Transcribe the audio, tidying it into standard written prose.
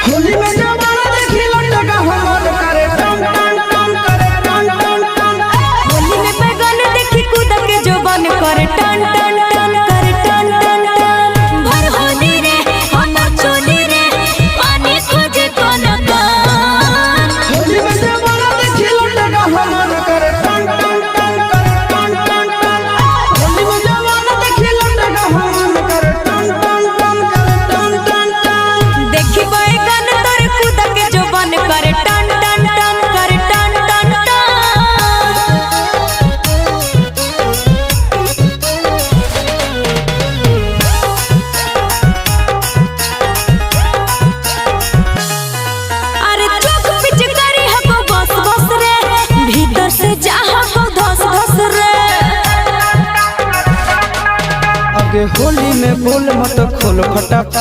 होली में जवाना देखी लटका हमर करे टन टन टन करे टन टन टन। होली में बैगन देखी कूद के जोबन करे टन टन टन करे टन टन टन। भर होली रे हमर चोली रे पानी खोजे कोन कान। होली में जवाना देखी लटका हमर करे टन टन टन करे टन टन टन। होली में जवाना देखी लटका हमर करे टन टन टन करे टन टन टन। देखी बैगन तोर कूद के जोबन करे टन टन टन करे टन टन टन। अरे चुप पिचकारी हको बस बस रे भीतर से चाह को धस धस रे। आगे होली में बोल मत खोल फटा